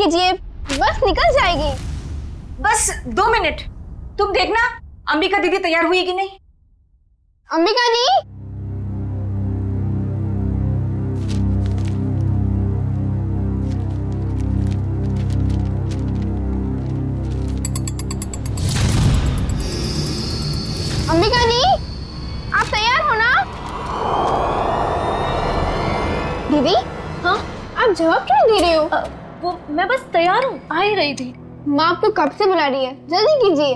कीजिए, बस निकल जाएगी। बस 2 मिनट, तुम देखना अंबिका दीदी तैयार हुई कि नहीं। अंबिका दी, अंबिका दी, आप तैयार हो ना? दीदी, हाँ आप जवाब क्यों दे रहे हो? वो मैं बस तैयार हूँ, आ ही रही थी। माँ आपको कब से बुला रही है, जल्दी कीजिए।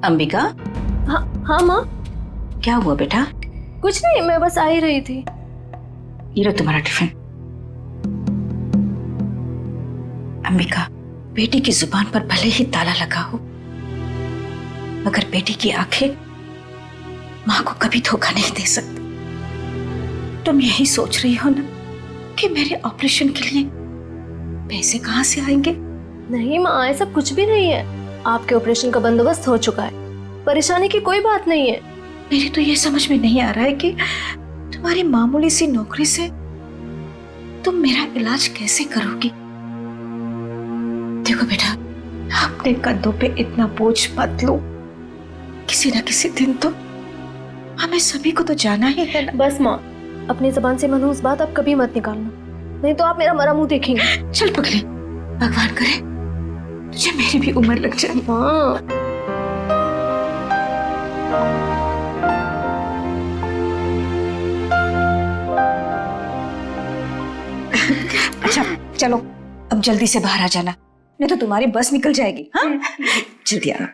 अंबिका, हाँ हाँ माँ, क्या हुआ बेटा? कुछ नहीं, मैं बस आ ही रही थी। ये लो तुम्हारा टिफिन। अंबिका, बेटी की जुबान पर भले ही ताला लगा हो, मगर बेटी की आंखें माँ को कभी धोखा नहीं दे सकती। तुम यही सोच रही हो ना कि मेरे ऑपरेशन के लिए पैसे कहाँ से आएंगे? नहीं माँ, ऐसा कुछ भी नहीं है। आपके ऑपरेशन का बंदोबस्त हो चुका है, परेशानी की कोई बात नहीं है। मेरी तो ये समझ में नहीं आ रहा है कि तुम्हारी मामूली सी नौकरी से तुम मेरा इलाज कैसे करोगी। देखो बेटा, अपने कंधों पे इतना बोझ मत लो। किसी ना किसी दिन तो हमें सभी को तो जाना ही है ना। बस माँ, अपनी जबान से मनहूस बात अब कभी मत निकालना, नहीं तो आप मेरा मरा मुंह देखेंगे। चल पगली, भगवान करे तुझे मेरी भी उम्र लग जाए। हाँ अच्छा चलो, अब जल्दी से बाहर आ जाना, नहीं तो तुम्हारी बस निकल जाएगी। हाँ जल्दी आना।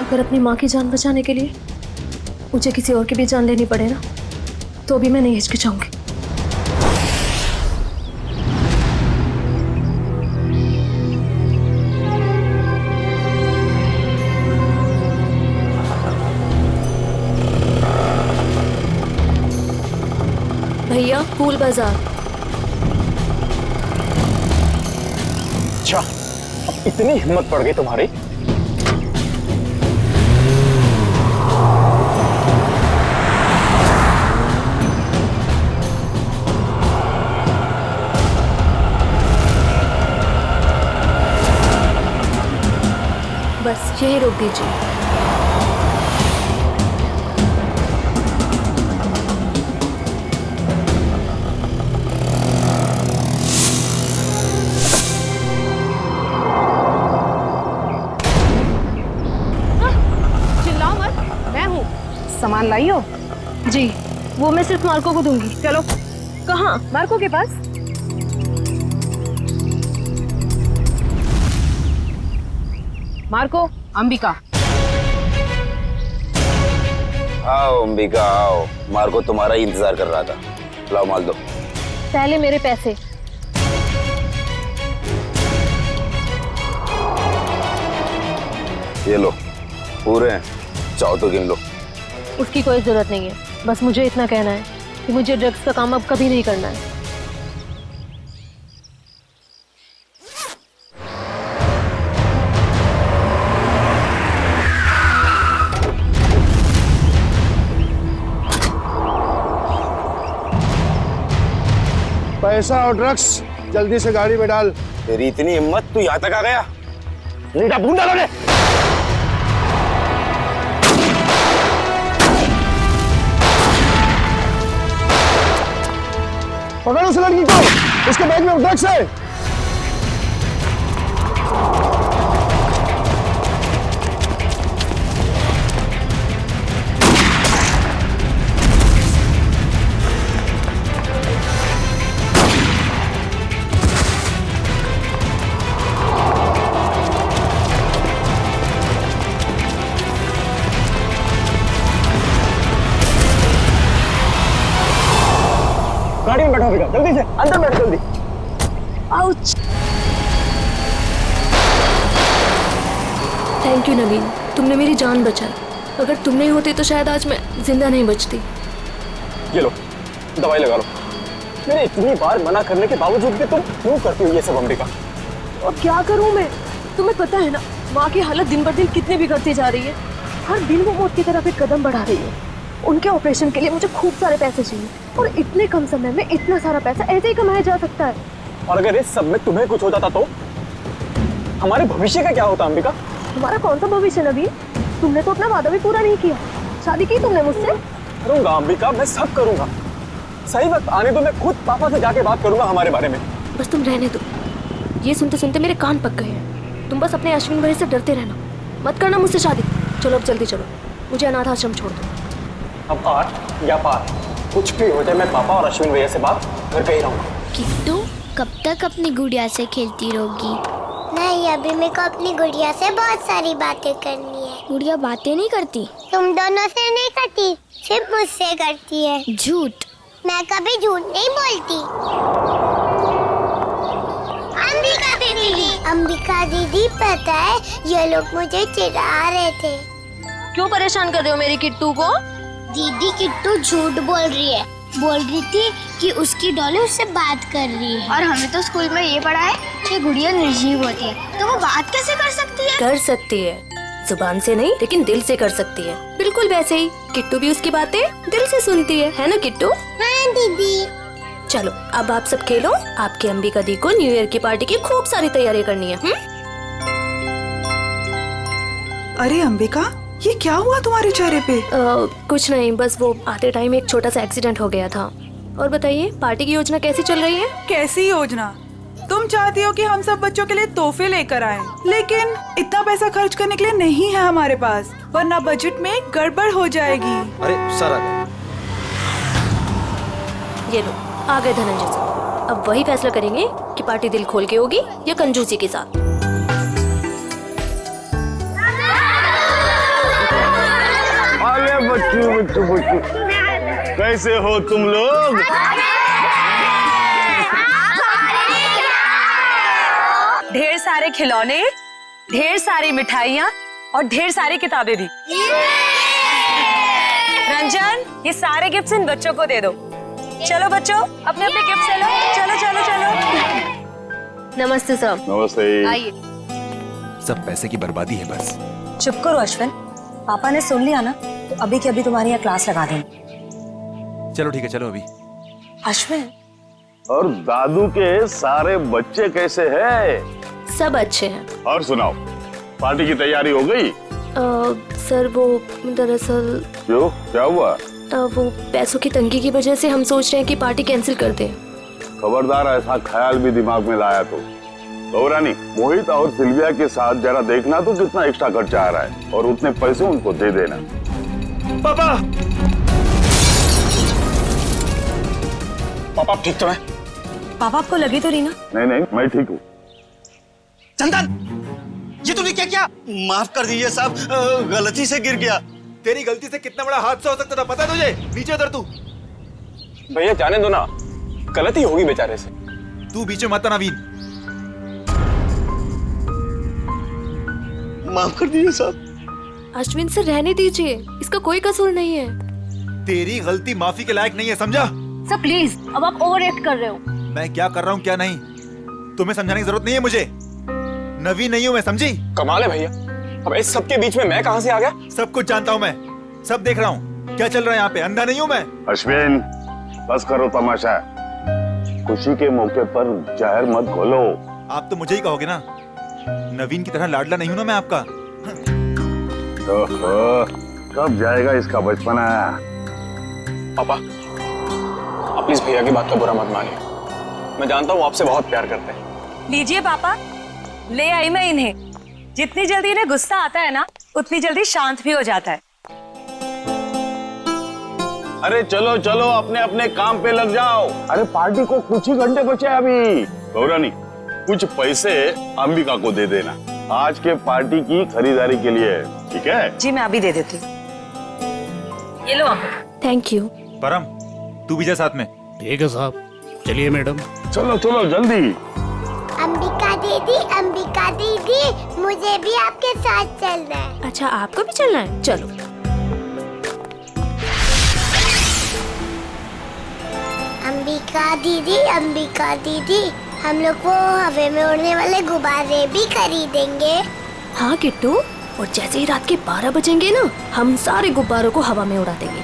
अगर अपनी माँ की जान बचाने के लिए मुझे किसी और की भी जान लेनी पड़े ना, तो भी मैं नहीं हिचकिचाऊंगी। भैया, फूल बाजार। अच्छा, अब इतनी हिम्मत पड़ गई तुम्हारी? बस यही रोक दीजिए। चिल्लाओ मत, मैं हूँ। सामान लाई हो? जी, वो मैं सिर्फ मार्को को दूंगी। चलो कहाँ? मार्को के पास। मार्को, अंबिका। आओ अंबिका आओ, मार्को तुम्हारा ही इंतजार कर रहा था। लाओ माल दो। पहले मेरे पैसे। ये लो, पूरे हैं, चाहो तो गिन लो। उसकी कोई जरूरत नहीं है, बस मुझे इतना कहना है कि मुझे ड्रग्स का काम अब कभी नहीं करना है। पैसा और ड्रग्स जल्दी से गाड़ी में डाल। तेरी इतनी हिम्मत, तू यहाँ तक आ गया? नीटा बूंदा लगे। पकड़ उस लड़की को, उसके बैग में ड्रग्स है। गाड़ी में बैठो बेटा, जल्दी से अंदर बैठो जल्दी। आउच! थैंक यू नवीन, तुमने मेरी जान बचाई। अगर तुम नहीं होते तो शायद आज मैं जिंदा नहीं बचती। ये लो, दवाई लगा लो। मैंने इतनी बार मना करने के बावजूद भी तुम क्यों करती हो ये सब अंबिका? अब क्या करूं मैं? तुम्हें पता है ना, माँ की हालत दिन ब दिन कितनी बिगड़ती जा रही है। हर दिन वो मौत की तरफ एक कदम बढ़ा रही है। उनके ऑपरेशन के लिए मुझे खूब सारे पैसे चाहिए और इतने कम समय में इतना सारा पैसा ऐसे ही कमाया जा सकता है। और अगर इस सब में तुम्हें कुछ हो जाता तो हमारे भविष्य का क्या होता अंबिका? तुम्हारा कौन सा भविष्य नवीन? तुमने तो अपना वादा भी पूरा नहीं किया। शादी की तुमने मुझसे? करूंगा अंबिका, मैं सब करूंगा। सही वक्त आने दो, मैं खुद पापा से जाके बात करूंगा हमारे बारे में। बस तुम रहने दो। ये सुनते सुनते मेरे कान पक गए हैं। तुम बस अपने अश्विन भाई से डरते रहना, मत करना मुझसे शादी। चलो अब जल्दी चलो, मुझे अनाथ आश्रम छोड़ दो। अब आर या पार कुछ भी हो जाए, मैं पापा और अश्विन भैया से बात करके ही रहूंगा। किट्टू कब तक अपनी गुड़िया से खेलती रहोगी? नहीं, अभी मेरे को अपनी गुड़िया से बहुत सारी बातें करनी है। गुड़िया बातें नहीं करती? तुम दोनों से नहीं करती, सिर्फ मुझसे करती है। झूठ। मैं कभी झूठ नहीं बोलती। अंबिका दीदी पता है ये लोग मुझे चिढ़ा रहे थे। क्यों परेशान कर रहे हो मेरी किट्टू को? दीदी किट्टू झूठ बोल रही है। बोल रही थी कि उसकी डॉली उससे बात कर रही है। और हमें तो स्कूल में ये पढ़ा है कि गुड़िया निर्जीव होती है, तो वो बात कैसे कर सकती है? कर सकती है, जुबान से नहीं लेकिन दिल से कर सकती है। बिल्कुल वैसे ही किट्टू भी उसकी बातें दिल से सुनती है ना किट्टू? हाँ दीदी। चलो अब आप सब खेलो। आपकी अंबिका दी को न्यू ईयर की पार्टी की खूब सारी तैयारी करनी है। अरे अंबिका, ये क्या हुआ तुम्हारे चेहरे पे? कुछ नहीं, बस वो आते टाइम एक छोटा सा एक्सीडेंट हो गया था। और बताइए पार्टी की योजना कैसी चल रही है? कैसी योजना? तुम चाहती हो कि हम सब बच्चों के लिए तोहफे लेकर आएं, लेकिन इतना पैसा खर्च करने के लिए नहीं है हमारे पास, वरना बजट में गड़बड़ हो जाएगी। अरे सर आ गए। ये लो आ गए धनंजय सर। अब वही फैसला करेंगे कि पार्टी दिल खोल के होगी या कंजूसी के साथ। अरे बच्चू कैसे हो तुम लोग? ढेर सारे खिलौने, ढेर सारी मिठाइयाँ और ढेर सारी किताबें भी। रंजन, ये सारे गिफ्ट्स इन बच्चों को दे दो। चलो बच्चों, अपने अपने गिफ्ट ले लो। चलो चलो चलो। नमस्ते सर। नमस्ते। आइए। सब पैसे की बर्बादी है बस। चुप करो अश्विन, पापा ने सुन लिया ना तो अभी की अभी तुम्हारी यहाँ क्लास लगा देंगे। चलो ठीक है, चलो अभी। अश्विन, और दादू के सारे बच्चे कैसे हैं? सब अच्छे हैं। और सुनाओ, पार्टी की तैयारी हो गई? सर वो दरअसल क्यों, क्या हुआ? वो पैसों की तंगी की वजह से हम सोच रहे हैं कि पार्टी कैंसिल कर दें। खबरदार ऐसा ख्याल भी दिमाग में लाया तो रानी, मोहित और सिल्विया के साथ जरा देखना तो कितना एक्स्ट्रा खर्चा आ रहा है और उतने पैसे उनको दे देना। पापा पापा ठीक तो है? पापा आपको लगी तो नहीं ना? नहीं नहीं, मैं ठीक हूँ। चंदन, ये तूने क्या किया? माफ कर दीजिए साहब, गलती से गिर गया। तेरी गलती से कितना बड़ा हादसा हो सकता था पता है तुझे? नीचे उतर तू। भैया जाने दो ना, गलती होगी बेचारे से। तू बीच में मत आना नवीन। माफ कर दीजिए साहब। अश्विन से रहने दीजिए, इसका कोई कसूर नहीं है। तेरी गलती माफी के लायक नहीं है, समझा? सर प्लीज, अब आप ओवर एक्ट कर रहे हो। मैं क्या कर रहा हूँ क्या नहीं, तुम्हें समझाने की जरूरत नहीं है मुझे। नवीन नहीं हूँ मैं, समझी? कमाल है भैया, अब इस सब के बीच में मैं कहां से आ गया? सब कुछ जानता हूँ मैं, सब देख रहा हूँ क्या चल रहा है यहाँ पे, अंधा नहीं हूँ मैं। अश्विन बस करो तमाशा, खुशी के मौके पर जहर मत घोलो। आप तो मुझे ही कहोगे ना, नवीन की तरह लाडला नहीं हूँ ना मैं आपका। ओहो, कब जाएगा इसका बचपना? पापा आप प्लीज भैया की बात का बुरा मत मानिए, मैं जानता हूँ आपसे बहुत प्यार करते हैं। लीजिए पापा, ले आई मैं इन्हें। जितनी जल्दी इन्हें गुस्सा आता है ना, उतनी जल्दी शांत भी हो जाता है। अरे चलो चलो, अपने अपने काम पे लग जाओ। अरे पार्टी को कुछ ही घंटे बचे अभी। गौरानी, कुछ पैसे अंबिका को दे देना आज के पार्टी की खरीदारी के लिए, ठीक है? जी मैं अभी दे देती हूँ। ये लो थैंक यू। परम तू भी जा साथ में। ठीक है साहब, चलिए मैडम। चलो चलो जल्दी। अंबिका दीदी, मुझे भी आपके साथ चलना है। अच्छा आपको भी चलना है, चलो। अंबिका दीदी, हम लोग वो हवा में उड़ने वाले गुब्बारे भी खरीदेंगे। हाँ किट्टू, और जैसे ही रात के 12 बजेंगे ना, हम सारे गुब्बारों को हवा में उड़ा देंगे,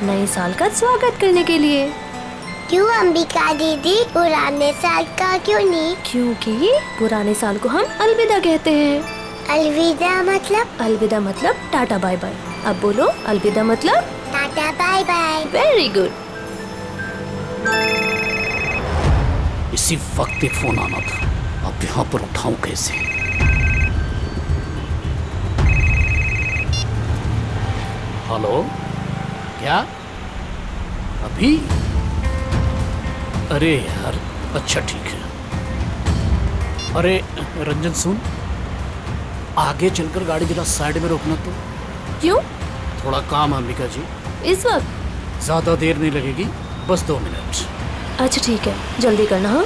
नए साल का स्वागत करने के लिए। क्यों अंबिका दीदी, पुराने साल का क्यों नहीं? क्योंकि पुराने साल को हम अलविदा कहते हैं। अलविदा मतलब? अलविदा मतलब टाटा बाय बाय। अब बोलो अलविदा मतलब tata bye bye. Very good. इसी वक्त एक फोन आना था, अब यहाँ पर उठाऊं कैसे? हेलो, क्या अभी? अरे यार, अच्छा ठीक है। अरे रंजन सुन, आगे चलकर गाड़ी जरा साइड में रोकना तो। क्यों? थोड़ा काम है अंबिका जी। इस वक्त? ज्यादा देर नहीं लगेगी, बस 2 मिनट। अच्छा ठीक है, जल्दी करना। हाँ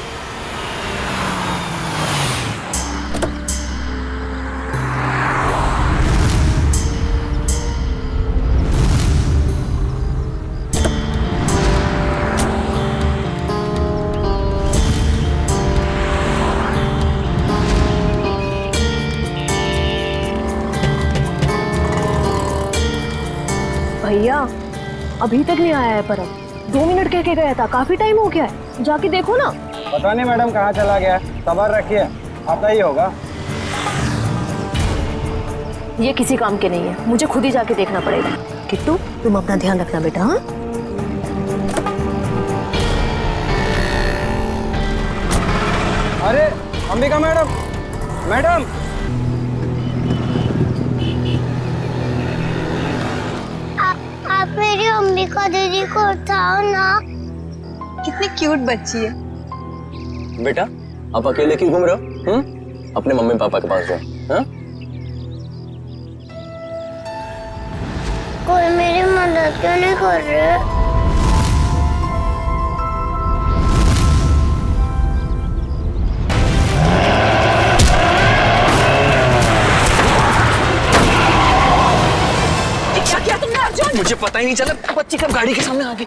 भैया, अभी तक नहीं आया है परम। 2 मिनट कह के गया था, काफी टाइम हो गया है, जाके देखो ना। पता नहीं मैडम कहाँ चला गया, सबर रखिए, आता ही होगा। ये किसी काम के नहीं है, मुझे खुद ही जाके देखना पड़ेगा। किट्टू, तुम अपना ध्यान रखना बेटा। हाँ अरे अंबिका मैडम, मैडम आप मेरी अंबिका दीदी को उठाओ ना। कितनी क्यूट बच्ची है। बेटा, आप अकेले क्यों घूम रहे हो? अपने मम्मी पापा के पास जाओ। हाँ? कोई मेरी मदद क्यों नहीं कर रहे? मुझे पता ही नहीं चला बच्ची कब गाड़ी के सामने आ गई।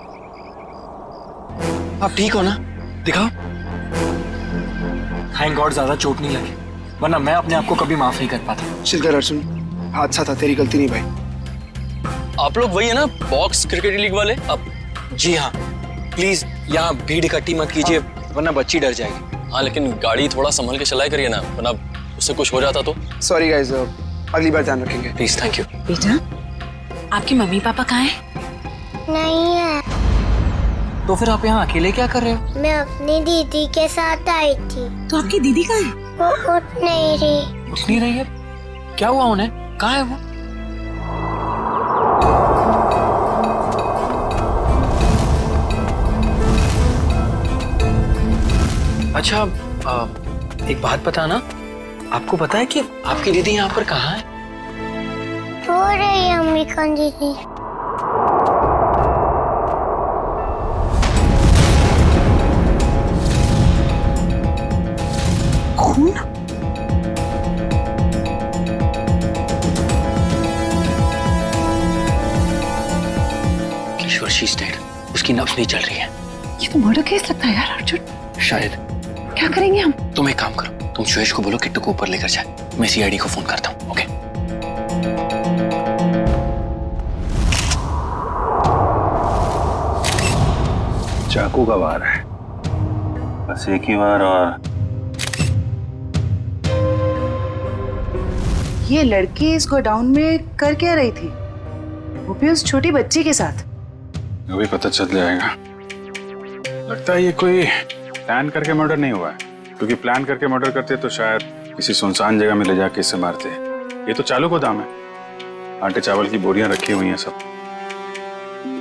आप ठीक हो ना? दिखाओ। थैंक गॉड ज्यादा चोट नहीं लगी, वरना मैं अपने आप को कभी माफ नहीं कर पाता। शिलकर अर्जुन, हादसा था, तेरी गलती नहीं भाई। आप लोग वही है ना, बॉक्स क्रिकेट लीग वाले? अब जी हाँ, प्लीज यहाँ भीड़ इकट्ठी मत कीजिए, वरना बच्ची डर जाएगी। हाँ, लेकिन गाड़ी थोड़ा संभल के चलाया करिए ना, वरना उससे कुछ हो जाता तो। सॉरी गाइस, अगली बार ध्यान रखेंगे। Please, thank you. बेटा, आपके मम्मी पापा कहाँ हैं? नहीं है। तो फिर आप यहाँ अकेले क्या कर रहे हो? मैं अपनी दीदी के साथ आई थी। तो आपकी दीदी कहाँ है? वो उठ नहीं रही। उठ नहीं रही है? क्या हुआ उन्हें? कहाँ है वो? अच्छा, एक बात बताना, आपको पता है कि आपकी दीदी यहाँ पर कहाँ है? रो रही है अंबिका दीदी। खून? किशोर, शी इज डेड। उसकी नब्ज नहीं चल रही है। ये तो मर्डर केस लगता है यार अर्जुन। शायद। क्या करेंगे हम? तुम एक काम करो, तुम सुयश को बोलो किट्टू को ऊपर लेकर जाए, मैं सीआईडी को फोन करता हूँ। ओके? चाकू का वार है, बस एक ही बार। और ये लड़की इस गोडाउन में कर क्या रही थी, वो भी उस छोटी बच्ची के साथ? अभी पता चल जाएगा। लगता है ये कोई प्लान करके मर्डर नहीं हुआ है, क्योंकि प्लान करके मर्डर करते तो शायद किसी सुनसान जगह में ले जाके इसे मारते। ये तो चालू गोदाम है, आटे चावल की बोरियां रखी हुई हैं सब।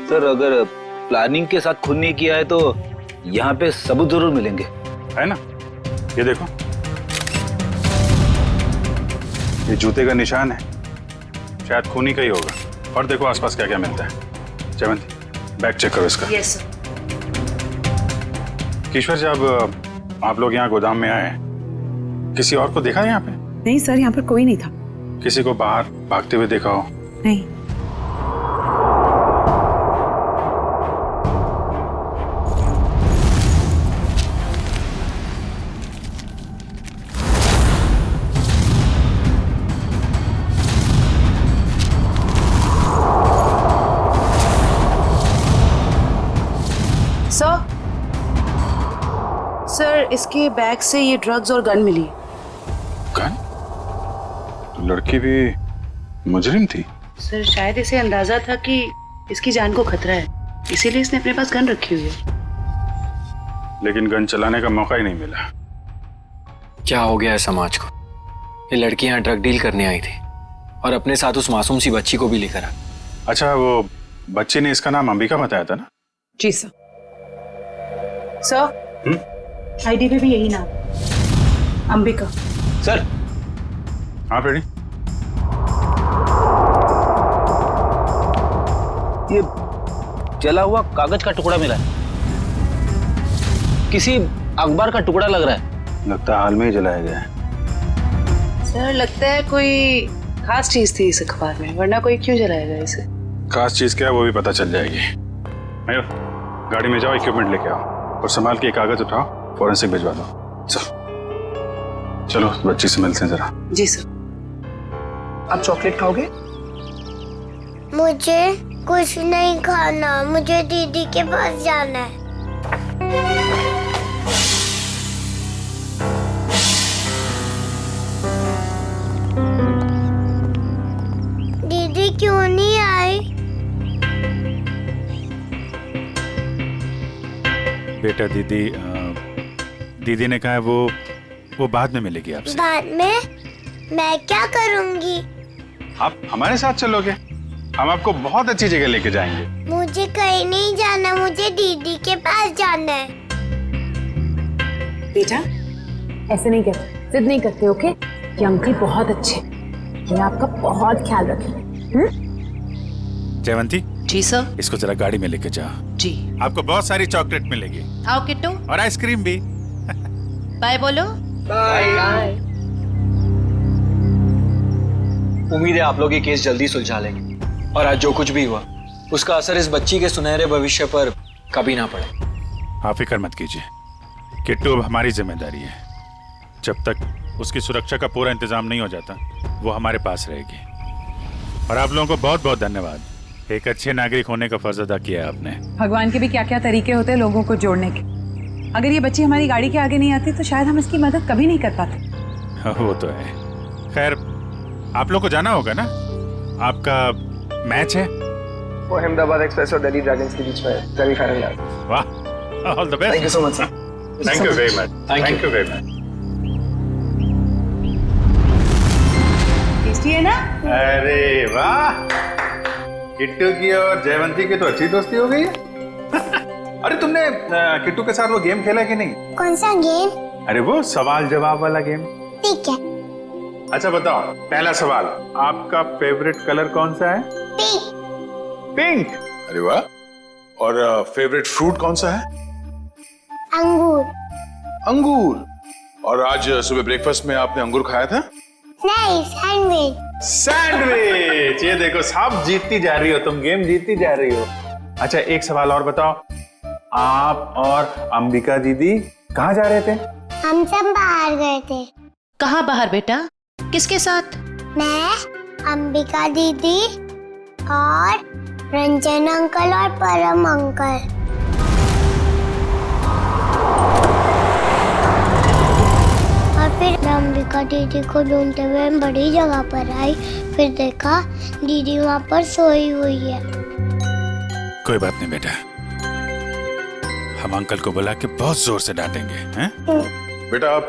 सर, अगर प्लानिंग के साथ खून नहीं किया है तो यहाँ पे सबूत जरूर मिलेंगे, है ना? ये देखो, ये जूते का निशान है, शायद खूनी का ही होगा। और देखो आसपास क्या क्या मिलता है। जयवंती, बैग चेक करो इसका। Yes sir. किशोर, जब आप लोग यहाँ गोदाम में आए, किसी और को देखा है यहाँ पे? नहीं सर, यहाँ पर कोई नहीं था। किसी को बाहर भागते हुए देखा हो? नहीं। इसके बैग से ये ड्रग्स और गन मिली। गन? तो लड़की भी मुजरिम थी? सर शायद इसे अंदाजा था कि इसकी जान को खतरा है, इसीलिए इसने अपने पास गन रखी हुई है। लेकिन गन चलाने का मौका ही नहीं मिला। क्या हो गया है समाज को? ये लड़की यहाँ ड्रग डील करने आई थी और अपने साथ उस मासूम सी बच्ची को भी लेकर आ। अच्छा, वो बच्चे ने इसका नाम अंबिका बताया था ना? जी सर। सर आईडी पे भी यही नाम, अंबिका। सर। हाँ रेडी। ये जला हुआ कागज का टुकड़ा मिला है, किसी अखबार का टुकड़ा लग रहा है। लगता है हाल में ही जलाया गया है। सर लगता है कोई खास चीज थी इस अखबार में, वरना कोई क्यों जलाएगा इसे। खास चीज क्या है वो भी पता चल जाएगी। आयो, गाड़ी में जाओ, इक्विपमेंट लेके आओ और संभाल के कागज उठाओ, फॉरेंसिक भिजवा दो। चलो बच्ची से मिलते हैं जरा। जी सर। आप चॉकलेट खाओगे? मुझे कुछ नहीं खाना, मुझे दीदी के पास जाना है। दीदी क्यों नहीं आई? बेटा दीदी ने कहा है वो बाद में मिलेगी आपसे। बाद में? मैं क्या करूंगी? आप हमारे साथ चलोगे, हम आपको बहुत अच्छी जगह लेके जाएंगे। मुझे कहीं नहीं जाना, मुझे दीदी के पास जाना है। बेटा ऐसे नहीं कहते, जिद नहीं करते, ओके? ये अंकल बहुत अच्छे, ये आपका बहुत ख्याल रखेंगे। जयवंती। जी सर। इसको जरा गाड़ी में लेके जाओ। जी। आपको बहुत सारी चॉकलेट मिलेगी। आओ किट्टू। और आइसक्रीम भी। बाय बोलो। बाय। उम्मीद है आप लोग ये केस जल्दी सुलझा लेंगे और आज जो कुछ भी हुआ उसका असर इस बच्ची के सुनहरे भविष्य पर कभी ना पड़े। आप फिक्र मत कीजिए, किट्टू अब हमारी जिम्मेदारी है। जब तक उसकी सुरक्षा का पूरा इंतजाम नहीं हो जाता वो हमारे पास रहेगी। और आप लोगों को बहुत बहुत धन्यवाद, एक अच्छे नागरिक होने का फर्ज अदा किया है आपने। भगवान के भी क्या क्या तरीके होते हैं लोगों को जोड़ने के। अगर ये बच्ची हमारी गाड़ी के आगे नहीं आती तो शायद हम इसकी मदद कभी नहीं कर पाते। वो तो है। खैर आप लोग को जाना होगा ना, आपका मैच है। वो अहमदाबाद एक्सप्रेस और दिल्ली ड्रैगन्स के बीच में सेमीफाइनल है। वाह, all the best. Thank you so much sir. Thank you very much. Thank you very much. Tasty है ना? अरे वाह, किट्टू की और जयवंती की तो अच्छी दोस्ती हो गई है। अरे तुमने किट्टू के साथ वो गेम खेला कि नहीं? कौन सा गेम? अरे वो सवाल जवाब वाला गेम। ठीक है। अच्छा बताओ, पहला सवाल, आपका फेवरेट कलर कौन सा है? पिंक। पिंक? अरे वाह। और फेवरेट फ्रूट कौन सा है? अंगूर। अंगूर। और आज सुबह ब्रेकफास्ट में आपने अंगूर खाया था? नहीं, सैंडविच। सैंडविच। ये देखो सब जीतती जा रही हो, तुम गेम जीतती जा रही हो। अच्छा एक सवाल और बताओ, आप और अंबिका दीदी कहाँ जा रहे थे? हम सब बाहर गए थे। कहाँ बाहर बेटा? किसके साथ? मैं, अंबिका दीदी और रंजन अंकल और परम अंकल। और फिर मैं अंबिका दीदी को ढूंढते हुए बड़ी जगह पर आई, फिर देखा दीदी वहाँ पर सोई हुई है। कोई बात नहीं बेटा, हम अंकल को बुला के बहुत जोर से डांटेंगे, हैं? बेटा आप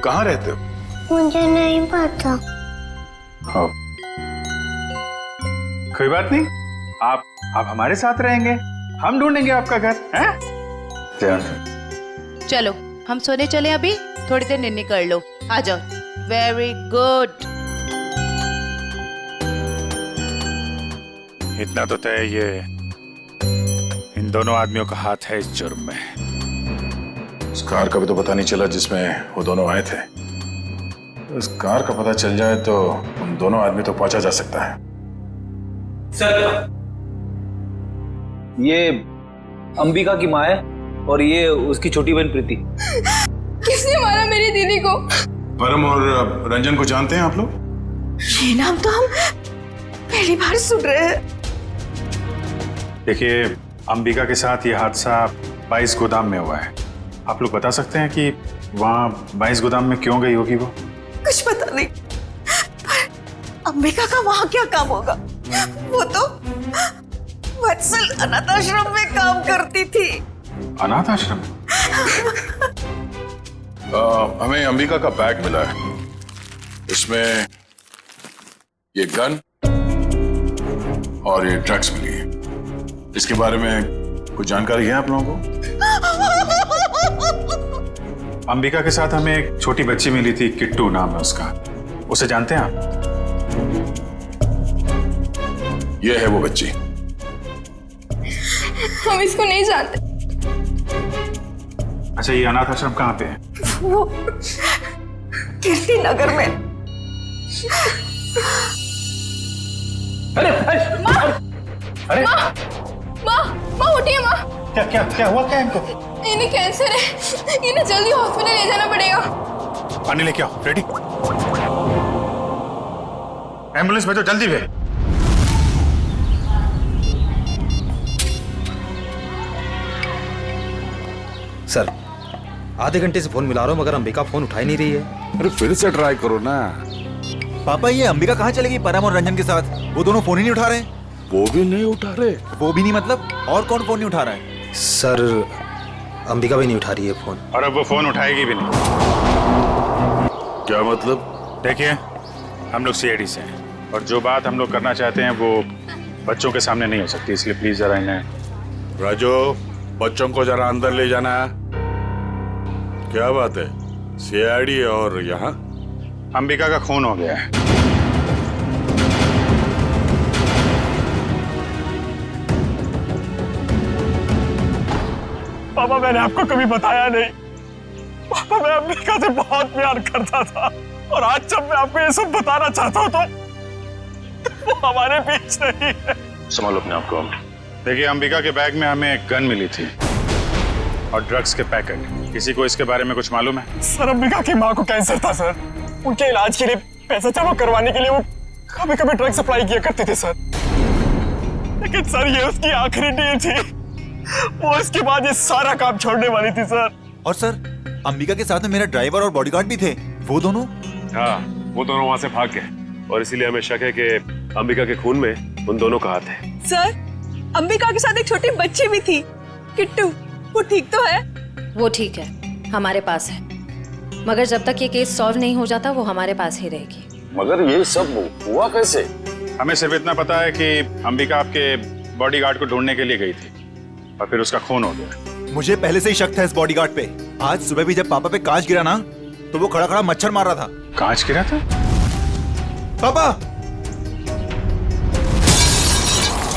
कहाँ रहते हो? मुझे नहीं पता। हाँ। कोई बात नहीं, आप हमारे साथ रहेंगे, हम ढूंढेंगे आपका घर, हैं? चलो हम सोने चले, अभी थोड़ी देर निन्नी कर लो, आ जाओ। Very good. इतना तो तय, ये इन दोनों आदमियों का हाथ है इस जुर्म में। उस कार का भी तो पता नहीं चला जिसमें वो दोनों आए थे। उस कार का पता चल जाए तो उन दोनों आदमी तो पहुंचा जा सकता है। सर, ये अंबिका की माँ है और ये उसकी छोटी बहन प्रीति। किसने मारा मेरी दीदी को? परम और रंजन को जानते हैं आप लोग? ये नाम तो हम पहली बार सुन रहे हैं। देखिए, अंबिका के साथ ये हादसा 22 गोदाम में हुआ है। आप लोग बता सकते हैं कि वहाँ 22 गोदाम में क्यों गई होगी वो? कुछ पता नहीं, पर अंबिका का वहाँ क्या काम होगा? वो तो वत्सल अनाथ आश्रम में काम करती थी। अनाथ आश्रम? हमें अंबिका का बैग मिला है, इसमें ये गन और ये ड्रग्स मिली है। इसके बारे में कुछ जानकारी है आप लोगों को? अंबिका के साथ हमें एक छोटी बच्ची मिली थी, किट्टू नाम है उसका। उसे जानते हैं आप? ये है वो बच्ची। हम इसको नहीं जानते। अच्छा, ये अनाथ आश्रम कहाँ पे है? वो कीर्ति नगर में। अरे अरे माँ उठिए माँ। क्या क्या क्या हुआ? क्या इनको? इन्हें कैंसर है, इन्हें जल्दी हॉस्पिटल ले जाना पड़ेगा। पानी लेके आओ। रेडी? एम्बुलेंस भेजो जल्दी भेज। सर, आधे घंटे से फोन मिला रहा हूँ मगर अंबिका फोन उठा ही नहीं रही है। अरे फिर से ट्राई करो ना। पापा, ये अंबिका कहाँ चली गई परम और रंजन के साथ? वो दोनों फोन ही नहीं उठा रहे। वो भी नहीं उठा रहे? वो भी नहीं मतलब? और कौन फोन नहीं उठा रहा है? सर, अंबिका भी नहीं उठा रही है फोन। और अब वो फोन उठाएगी भी नहीं। क्या मतलब? देखिए, हम लोग सीआईडी से हैं और जो बात हम लोग करना चाहते हैं वो बच्चों के सामने नहीं हो सकती, इसलिए प्लीज जरा इन्हें। राजू, बच्चों को जरा अंदर ले जाना है। क्या बात है? सीआईडी और यहाँ? अंबिका का खून हो गया है। पापा, मैंने आपको कभी बताया नहीं। पापा, मैं अंबिका से बहुत प्यार करता था और आज जब मैं आपको ये सब बताना चाहता हूँ तो वो हमारे बीच नहीं है। संभालो अपने आप को। देखिए, अंबिका के बैग में हमें एक गन मिली थी और ड्रग्स के पैकेट। किसी को इसके बारे में कुछ मालूम है? सर, अंबिका की माँ को कैंसर था सर। उनके इलाज के लिए पैसा जमा करवाने के लिए वो कभी कभी ड्रग सप्लाई किया करती थी सर। लेकिन सर, ये उसकी आखिरी डील थी। वो इसके बाद ये सारा काम छोड़ने वाली थी सर। और सर, अंबिका के साथ में मेरा ड्राइवर और बॉडीगार्ड भी थे। वो दोनों? हाँ, वो दोनों वहाँ से भाग गए और इसीलिए हमें शक है कि अंबिका के खून में उन दोनों का हाथ है। सर, अंबिका के साथ एक छोटी बच्ची भी थी, किट्टू। वो ठीक तो है? वो ठीक है, हमारे पास है। मगर जब तक ये केस सॉल्व नहीं हो जाता वो हमारे पास ही रहेगी। मगर ये सब हुआ कैसे? हमें सिर्फ इतना पता है कि अंबिका आपके बॉडीगार्ड को ढूंढने के लिए गई थी और फिर उसका खून हो गया। मुझे पहले से ही शक था इस बॉडीगार्ड पे। आज सुबह भी जब पापा पे कांच गिरा ना, तो वो खड़ा खड़ा मच्छर मार रहा था। कांच गिरा था? पापा,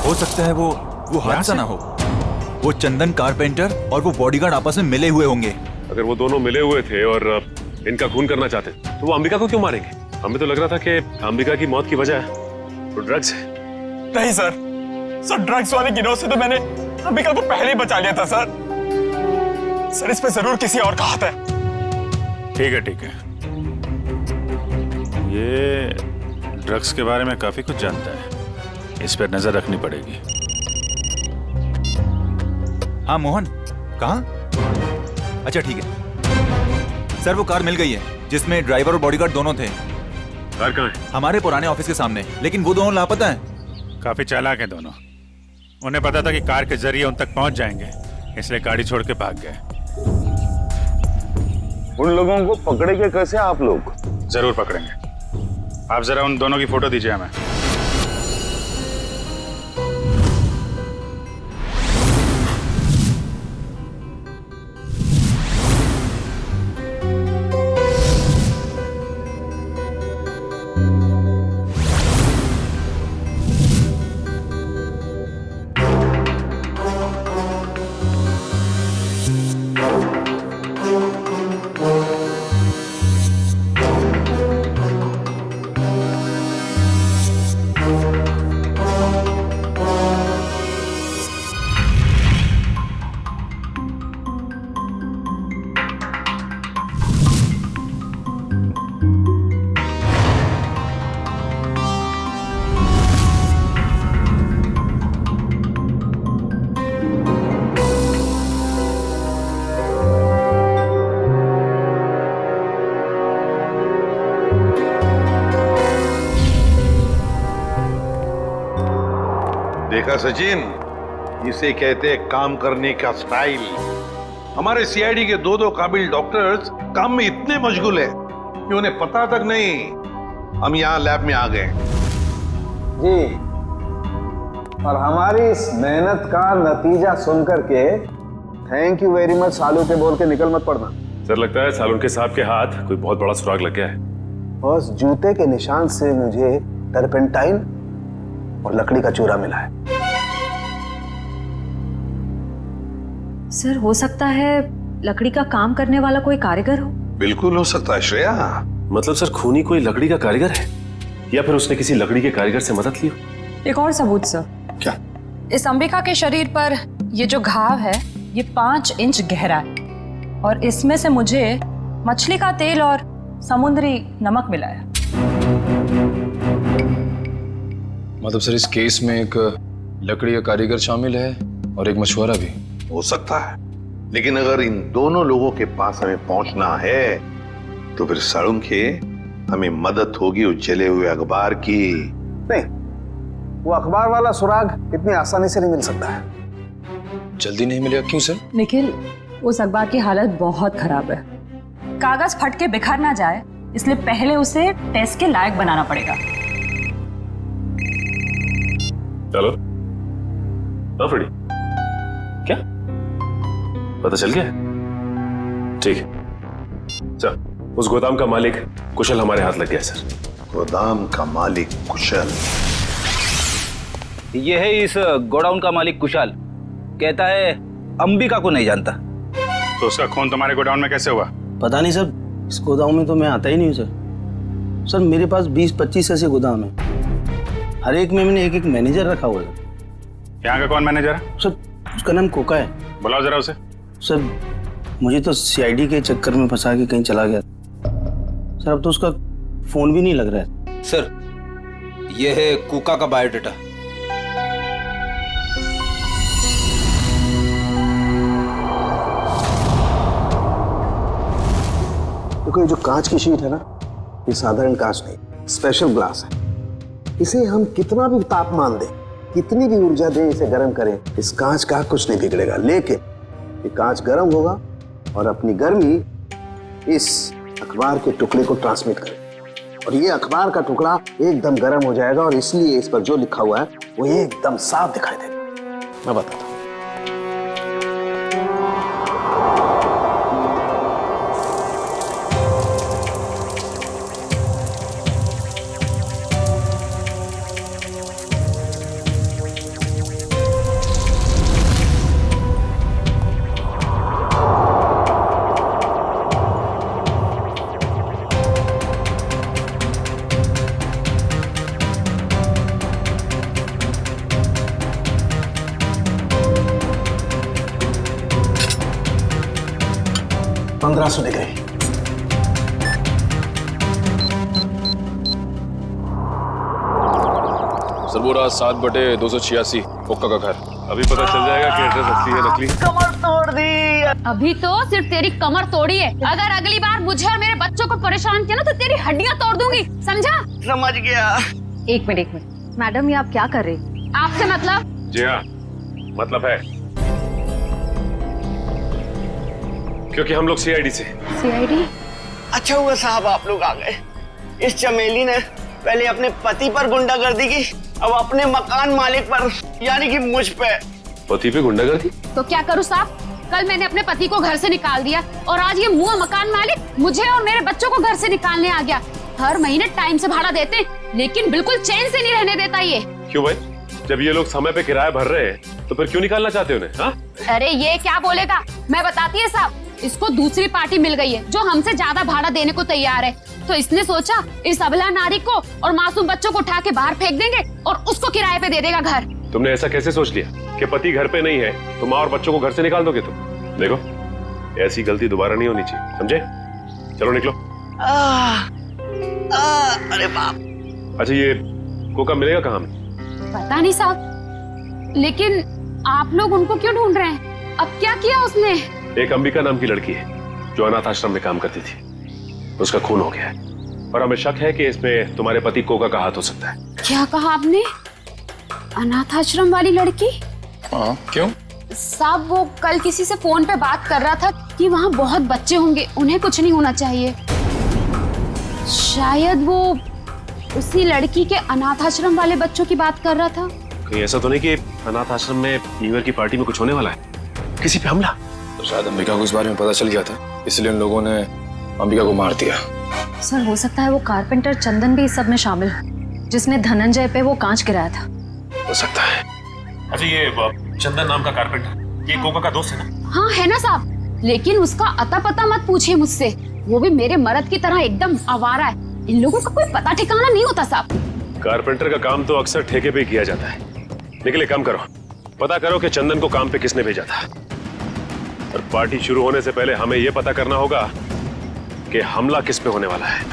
हो सकता है वो हादसा ना हो। वो चंदन कारपेंटर और वो बॉडीगार्ड आपस में मिले हुए होंगे। अगर वो दोनों मिले हुए थे और इनका खून करना चाहते तो वो अंबिका को क्यों मारेंगे? हमें तो लग रहा था कि अंबिका की मौत की वजह तो ड्रग्स है। नहीं सर, ड्रग्स वाले गिरोह से तो मैंने अंबिका को पहले ही बचा लिया था सर। सर, इस पे जरूर किसी और का हाथ है। ठीक है, ठीक है। ये ड्रग्स के बारे में काफी कुछ जानता है, इस पर नजर रखनी पड़ेगी। हाँ मोहन, कहाँ? अच्छा ठीक है सर, वो कार मिल गई है जिसमें ड्राइवर और बॉडीगार्ड दोनों थे। कार कहाँ है? हमारे पुराने ऑफिस के सामने, लेकिन वो दोनों लापता हैं। काफी चालाक हैं दोनों। उन्हें पता था कि कार के जरिए उन तक पहुंच जाएंगे, इसलिए गाड़ी छोड़ के भाग गए। उन लोगों को पकड़ेंगे कैसे आप लोग? जरूर पकड़ेंगे। आप जरा उन दोनों की फोटो दीजिए हमें। देखा सचिन, इसे कहते हैं काम करने का स्टाइल। हमारे सीआईडी के दो काबिल डॉक्टर्स काम में इतने मशगूल है कि उन्हें पता तक नहीं हम यहाँ लैब में आ गए। जी, और हमारी इस मेहनत का नतीजा सुन करके थैंक यू वेरी मच सालू के बोल के निकल मत पड़ना। सर लगता है सालुंके साहब के हाथ कोई बहुत बड़ा सुराग लग गया है। बस जूते के निशान से मुझे टर्पेंटाइन और लकड़ी का चूरा मिला है। सर हो सकता है लकड़ी का काम करने वाला कोई कारीगर हो। बिल्कुल हो सकता है श्रेया। मतलब सर खूनी कोई लकड़ी का कारीगर है या फिर उसने किसी लकड़ी के कारीगर से मदद ली? एक और सबूत सर। क्या? इस अंबिका के शरीर पर ये जो घाव है ये 5 इंच गहरा है और इसमें से मुझे मछली का तेल और समुद्री नमक मिला है। मतलब सर इस केस में एक लकड़ी का कारीगर शामिल है और एक मछुआरा भी हो सकता है, लेकिन अगर इन दोनों लोगों के पास हमें पहुंचना है तो फिर सालुंके हमें मदद होगी उस जले हुए अखबार की। नहीं, वो अखबार वाला सुराग इतनी आसानी से नहीं मिल सकता है। जल्दी नहीं मिलेगा? क्यों सर? निखिल, उस अखबार की हालत बहुत खराब है। कागज फट के बिखर ना जाए इसलिए पहले उसे टेस्ट के लायक बनाना पड़ेगा। चलो फ्रेडी, क्या पता चल गया? ठीक है, चल उस गोदाम का मालिक कुशल हमारे हाथ लग गया सर। गोदाम का मालिक कुशल? ये है इस गोडाउन का मालिक कुशाल। कहता है अंबिका को नहीं जानता। तो उसका खून तुम्हारे गोडाउन में कैसे हुआ? पता नहीं सर, इस गोदाम में तो मैं आता ही नहीं हूँ सर। सर मेरे पास 20-25 ऐसे गोदाम है, हर एक में मैंने एक मैनेजर रखा हुआ है। यहाँ का कौन मैनेजर है? सर उसका नाम कोका है। बुलाओ जरा उसे। सर मुझे तो सीआईडी के चक्कर में फंसा के कहीं चला गया सर, अब तो उसका फोन भी नहीं लग रहा है। सर ये है कुका का बायोडाटा। देखो ये जो कांच की शीट है ना, ये साधारण कांच नहीं, स्पेशल ग्लास है। इसे हम कितना भी तापमान दें, कितनी भी ऊर्जा दें, इसे गर्म करें, इस कांच का कुछ नहीं बिगड़ेगा। लेकिन ये कांच गर्म होगा और अपनी गर्मी इस अखबार के टुकड़े को ट्रांसमिट करेगा और ये अखबार का टुकड़ा एकदम गर्म हो जाएगा और इसलिए इस पर जो लिखा हुआ है वो एकदम साफ दिखाई देगा। मैं बताता हूँ। $1500 डिग्री। सर वो रहा 7/286 कोका का घर। अभी पता चल जाएगा कि एड्रेस असली है नकली। कमर तोड़ दी। अभी तो सिर्फ तेरी कमर तोड़ी है, अगर अगली बार मुझे और मेरे बच्चों को परेशान किया ना तो तेरी हड्डियां तोड़ दूंगी, समझा? समझ गया। एक मिनट मैडम, ये आप क्या कर रही? आपसे मतलब? जी हाँ, मतलब है, क्योंकि हम लोग सीआईडी से। सीआईडी? अच्छा हुआ साहब आप लोग आ गए। इस चमेली ने पहले अपने पति पर गुंडागर्दी की, अब अपने मकान मालिक पर, यानी कि मुझ पे। पति पे गुंडागर्दी? तो क्या करूँ साहब? कल मैंने अपने पति को घर से निकाल दिया और आज ये मुआ मकान मालिक मुझे और मेरे बच्चों को घर से निकालने आ गया। हर महीने टाइम से भाड़ा देते लेकिन बिल्कुल चैन से नहीं रहने देता ये। क्यों भाई? जब ये लोग समय पे किराया भर रहे हैं तो फिर क्यों निकालना चाहते उन्हें? हाँ? अरे ये क्या बोलेगा, मैं बताती है साहब, इसको दूसरी पार्टी मिल गई है जो हमसे ज्यादा भाड़ा देने को तैयार है। तो इसने सोचा इस अबला नारी को और मासूम बच्चों को उठा के बाहर फेंक देंगे और उसको किराए पे दे देगा घर। तुमने ऐसा कैसे सोच लिया कि पति घर पे नहीं है तो माँ और बच्चों को घर से निकाल दोगे तुम? देखो ऐसी गलती दोबारा नहीं होनी चाहिए, समझे? चलो निकलो। अरे बाप। अच्छा ये कोका मिलेगा कहाँ में? पता नहीं साहब, लेकिन आप लोग उनको क्यों ढूंढ रहे हैं? अब क्या किया उसने? एक अंबिका नाम की लड़की है जो अनाथ आश्रम में काम करती थी, उसका खून हो गया है और हमें शक है कि इसमें तुम्हारे पति कोका का हाथ हो सकता है। क्या कहा आपने? अनाथ आश्रम वाली लड़की? हाँ, क्यों? साहब वो कल किसी से फोन पे बात कर रहा था कि वहाँ बहुत बच्चे होंगे, उन्हें कुछ नहीं होना चाहिए। शायद वो उसी लड़की के अनाथ आश्रम वाले बच्चों की बात कर रहा था। कहीं ऐसा तो नहीं कि अनाथ आश्रम में न्यू ईयर की पार्टी में कुछ होने वाला है, किसी पे हमला? तो शायद अंबिका को इस बारे में पता चल गया था, इसलिए उन लोगों ने अंबिका को मार दिया। सर हो सकता है वो कारपेंटर चंदन भी इस सब में शामिल है, जिसने धनंजय पे वो कांच गिराया था। हो सकता है। अच्छा ये चंदन नाम का कारपेंटर, ये कोका का दोस्त है ना? हाँ है ना साहब, लेकिन उसका अता पता मत पूछिए मुझसे, वो भी मेरे मर्द की तरह एकदम आवारा है। इन लोगों का कोई पता ठिकाना नहीं होता साहब। कारपेंटर का काम तो अक्सर ठेके पे किया जाता है। निकले काम करो, पता करो कि चंदन को काम पे किसने भेजा था, और पार्टी शुरू होने से पहले हमें यह पता करना होगा कि हमला किस पे होने वाला है।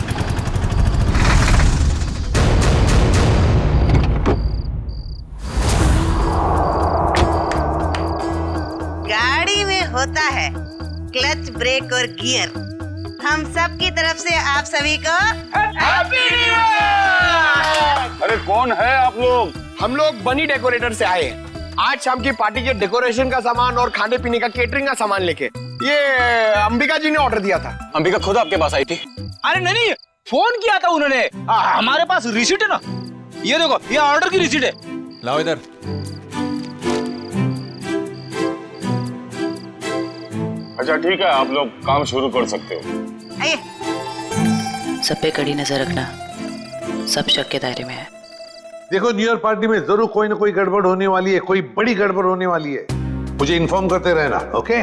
गाड़ी में होता है क्लच, ब्रेक और गियर। हम सब की तरफ से आप सभी को हैप्पी न्यू ईयर। अरे कौन है आप लोग? हम लोग बनी डेकोरेटर से आए हैं। आज शाम की पार्टी के डेकोरेशन का सामान और खाने पीने का केटरिंग का सामान लेके। ये अंबिका जी ने ऑर्डर दिया था। अंबिका खुद आपके पास आई थी? अरे नहीं, फोन किया था उन्होंने। हमारे पास रिसीट है ना, ये देखो, ये ऑर्डर की रिसीट है। लाओ इधर। अच्छा ठीक है, आप लोग काम शुरू कर सकते हो। सब पे कड़ी नजर रखना, सब शक के दायरे में है। देखो न्यू ईयर पार्टी में जरूर कोई ना कोई गड़बड़ होने वाली है, कोई बड़ी गड़बड़ होने वाली है। मुझे इन्फॉर्म करते रहना, ओके?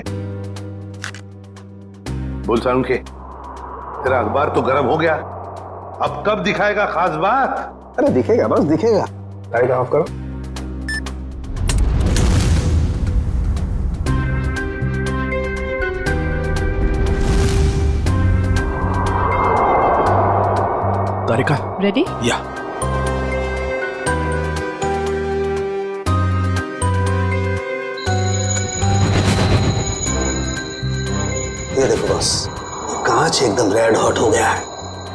बोल सारुण के, तेरा अखबार तो गर्म हो गया, अब कब दिखाएगा खास बात? अरे दिखेगा, बस दिखेगा। लाइट ऑफ करो। तारिका रेडी? या ये देखो बस, कांच एकदम रेड हॉट हो गया है।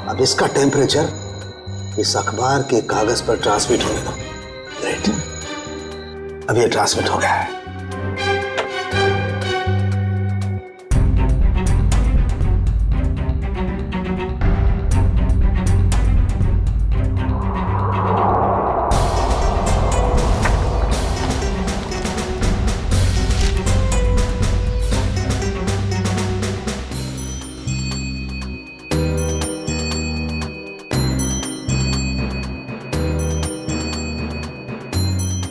अब इसका टेम्परेचर इस अखबार के कागज पर ट्रांसमिट होने दो। ग्रेट, अब ये ट्रांसमिट हो गया है।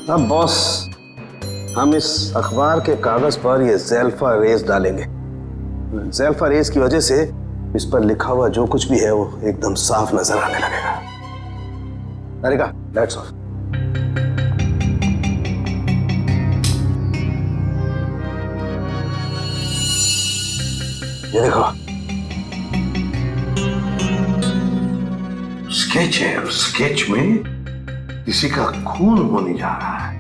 अब बॉस, हम इस अखबार के कागज पर ये ज़ेल्फा रेस डालेंगे। ज़ेल्फा रेस की वजह से इस पर लिखा हुआ जो कुछ भी है वो एकदम साफ नजर आने लगेगा। तारिका, लाइट्स ऑफ। ये देखो, स्केच है और स्केच में किसी का खून होने जा रहा है।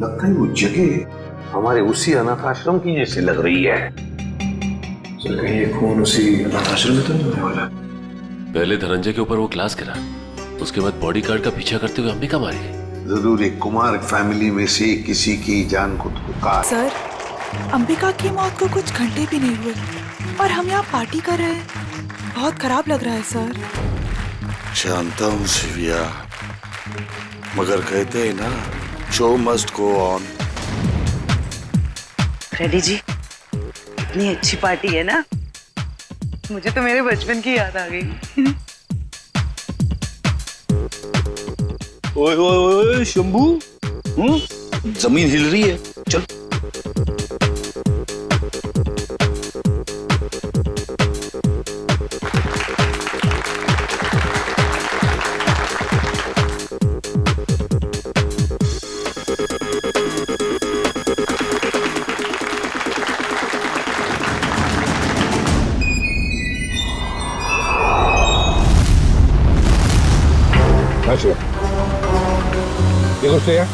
लगता है वो जगह हमारे उसी अनाथ आश्रम की जैसी लग रही है। चल कहीं ये खून उसी अनाथ आश्रम में तो नहीं होने वाला? पहले धनंजय के ऊपर वो ग्लास गिरा, उसके बाद बॉडीगार्ड का पीछा करते हुए अंबिका मारी गई। जरूर एक कुमार फैमिली में से किसी की जान को पुकार। सर, अंबिका की मौत को कुछ घंटे भी नहीं हुए और हम यहाँ पार्टी कर रहे हैं। बहुत खराब लग रहा है सर। जानता हूँ शिविया, मगर कहते हैं ना, show must go on. Reddy ji, इतनी अच्छी पार्टी है ना, मुझे तो मेरे बचपन की याद आ गई। ओए ओए ओए शंभू, जमीन हिल रही है, चल। देखो श्रेया,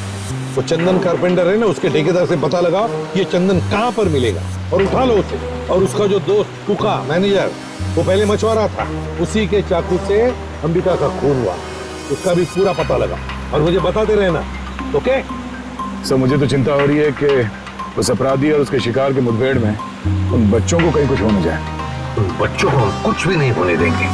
वो चंदन कारपेंटर है ना, उसके ठेकेदार से पता लगाओ ये चंदन कहाँ पर मिलेगा और उठा लो उसे। और उसका जो दोस्त कुका मैनेजर, वो पहले मछुआरा था, उसी के चाकू से अंबिका का खून हुआ, उसका भी पूरा पता लगा और मुझे बताते रहना। ओके? सर मुझे तो चिंता हो रही है कि उस अपराधी और उसके शिकार के मुठभेड़ में उन बच्चों को कहीं कुछ हो न जाए। उन बच्चों को हम कुछ भी नहीं होने देंगे।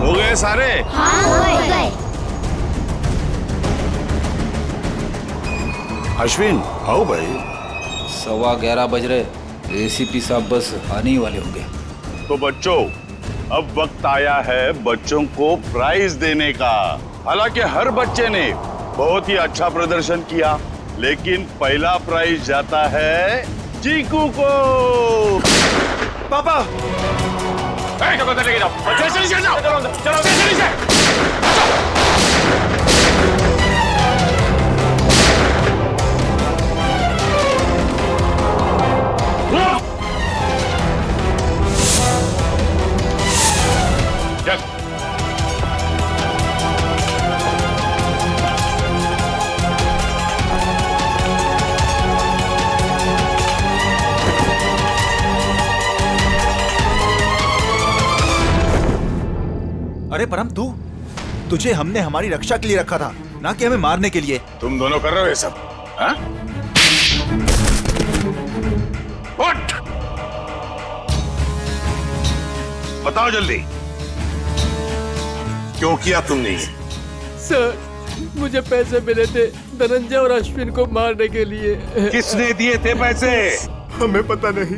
हो गए सारे? हाँ, हो गए। अश्विन आओ भाई। 11:15 बज रहे, एसीपी साहब बस आने ही वाले होंगे। तो बच्चों, अब वक्त आया है बच्चों को प्राइज देने का। हालांकि हर बच्चे ने बहुत ही अच्छा प्रदर्शन किया, लेकिन पहला प्राइज जाता है चीकू को। पापा लेके जाओ, चलो। अरे परम, तुझे हमने हमारी रक्षा के लिए रखा था, ना कि हमें मारने के लिए। तुम दोनों कर रहे हो ये सब, हाँ? उठ! बताओ जल्दी, क्यों किया तुमने ये? सर, मुझे पैसे मिले थे धनंजय और अश्विन को मारने के लिए। किसने दिए थे पैसे? हमें पता नहीं।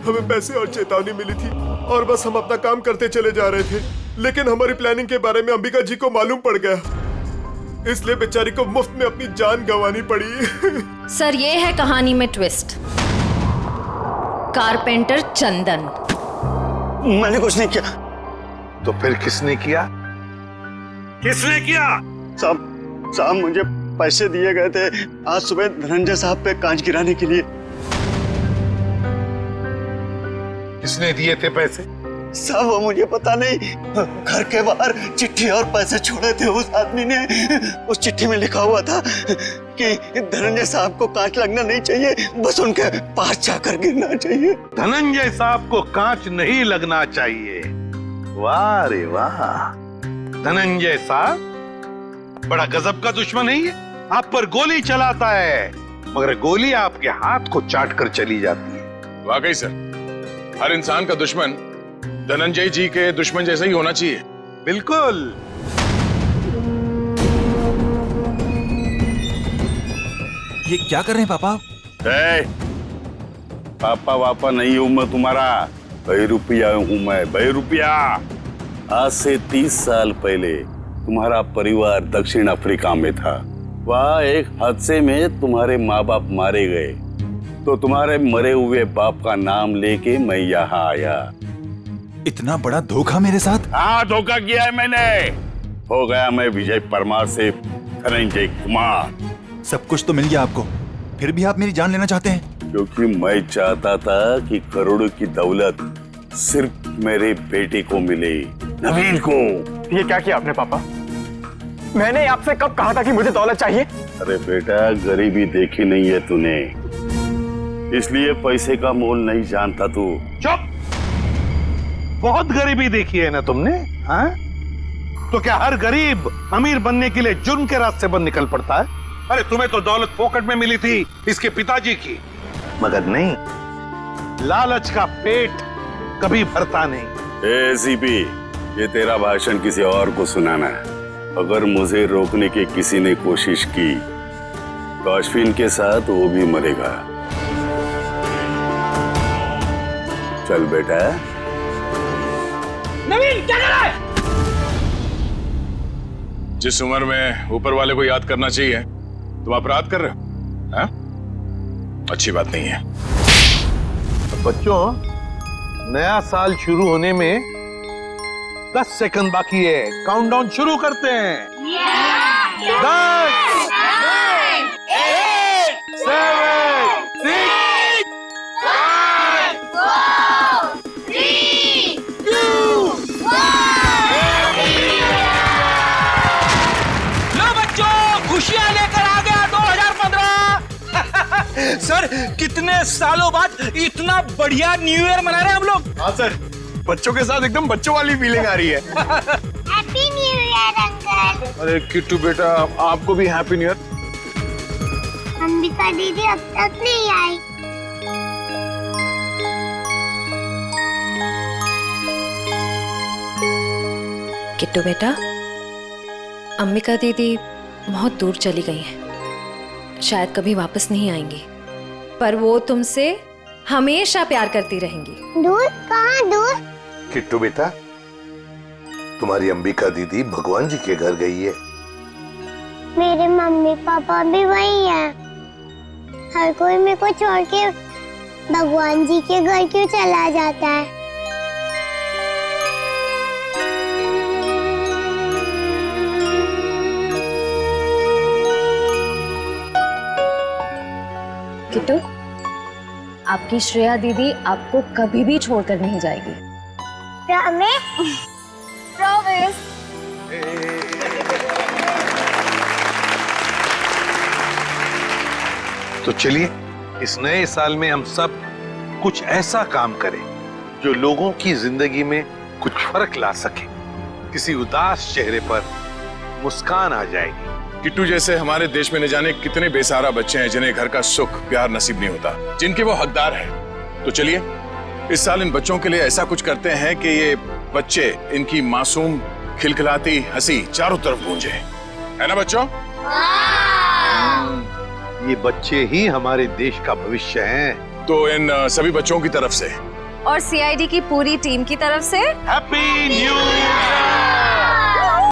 हमें पैसे और चेतावनी मिली थी और बस हम अपना काम करते चले जा रहे थे, लेकिन हमारी प्लानिंग के बारे में अंबिका जी को मालूम पड़ गया, इसलिए बेचारी को मुफ्त में अपनी जान गंवानी पड़ी। सर, ये है कहानी में ट्विस्ट। कारपेंटर चंदन। मैंने कुछ नहीं किया। तो फिर किसने किया? किसने किया? साहब मुझे पैसे दिए गए थे आज सुबह धनंजय साहब पे कांच गिराने के लिए। किसने दिए थे पैसे? साहब वो मुझे पता नहीं, घर के बाहर चिट्ठी और पैसे छोड़े थे उस आदमी ने। उस चिट्ठी में लिखा हुआ था कि धनंजय साहब को कांच लगना नहीं चाहिए, बस उनके पास जाकर गिरना चाहिए। धनंजय साहब को कांच नहीं लगना चाहिए। वाह रे वाह, धनंजय साहब बड़ा गजब का दुश्मन है ये। आप पर गोली चलाता है, मगर गोली आपके हाथ को चाट कर चली जाती है। वाकई सर, हर इंसान का दुश्मन धनंजय जी के दुश्मन जैसा ही होना चाहिए। बिल्कुल। ये क्या कर रहे हैं पापा? पापा वापा नहीं हूं मैं तुम्हारा, बहरूपिया हूं मैं, बहरूपिया। आज से 30 साल पहले तुम्हारा परिवार दक्षिण अफ्रीका में था। वहाँ एक हादसे में तुम्हारे माँ बाप मारे गए, तो तुम्हारे मरे हुए बाप का नाम लेके मैं यहाँ आया। इतना बड़ा धोखा मेरे साथ? हाँ, धोखा किया है मैंने। हो गया मैं विजय परमार से धनंजय कुमार। सब कुछ तो मिल गया आपको, फिर भी आप मेरी जान लेना चाहते हैं? क्योंकि मैं चाहता था कि करोड़ों की दौलत सिर्फ मेरे बेटे को मिले, नवीन को। ये क्या किया आपने पापा? मैंने आपसे कब कहा था कि मुझे दौलत चाहिए? अरे बेटा, गरीबी देखी नहीं है तूने, इसलिए पैसे का मोल नहीं जानता तू। चुप! बहुत गरीबी देखी है ना तुमने, हाँ? तो क्या हर गरीब अमीर बनने के लिए जुर्म के रास्ते पर निकल पड़ता है? अरे तुम्हें तो दौलत फोकट में मिली थी इसके पिताजी की, मगर नहीं, लालच का पेट कभी भरता नहीं। एसीपी, ये तेरा भाषण किसी और को सुनाना है। अगर मुझे रोकने की किसी ने कोशिश की तो अश्विन के साथ वो भी मरेगा। चल बेटा। नवीन, क्या कर रहा है? जिस उम्र में ऊपर वाले को याद करना चाहिए तुम अपराध कर रहे हो, हाँ? अच्छी बात नहीं है। तो बच्चों, नया साल शुरू होने में 10 सेकंड बाकी है। काउंटडाउन शुरू करते हैं। 10, 9, 8, 7, 6, 5, 4, 3, 2, 1। लो बच्चों, खुशियां लेकर आ गया 2015। सर, कितने सालों बाद इतना बढ़िया न्यू ईयर मना रहे हैं हम लोग। हाँ सर, बच्चों के साथ एकदम बच्चों वाली फीलिंग आ रही है। Happy year. अरे किट्टू बेटा, आपको भी हैप्पी न्यू ईयर। अंबिका दीदी अब तक नहीं आई। किट्टू बेटा, अंबिका दीदी बहुत दूर चली गई हैं, शायद कभी वापस नहीं आएंगी, पर वो तुमसे हमेशा प्यार करती रहेंगी। दूर? कहाँ दूर? किट्टू बेटा, तुम्हारी अंबिका दीदी भगवान जी के घर गई है। मेरे मम्मी पापा भी वही हैं। हर कोई मेरे को छोड़ के भगवान जी के घर क्यों चला जाता है? किट्टू, आपकी श्रेया दीदी आपको कभी भी छोड़कर नहीं जाएगी। प्रॉमिस? प्रॉमिस। तो चलिए इस नए साल में हम सब कुछ ऐसा काम करें जो लोगों की जिंदगी में कुछ फर्क ला सके। किसी उदास चेहरे पर मुस्कान आ जाएगी। किट्टू जैसे हमारे देश में न जाने कितने बेसहारा बच्चे हैं जिन्हें घर का सुख प्यार नसीब नहीं होता, जिनके वो हकदार हैं। तो चलिए इस साल इन बच्चों के लिए ऐसा कुछ करते हैं कि ये बच्चे, इनकी मासूम खिलखिलाती हंसी चारों तरफ गूंजे, है ना बच्चों? ये बच्चे ही हमारे देश का भविष्य हैं। तो इन सभी बच्चों की तरफ से और सीआईडी की पूरी टीम की तरफ से हैप्पी न्यू ईयर।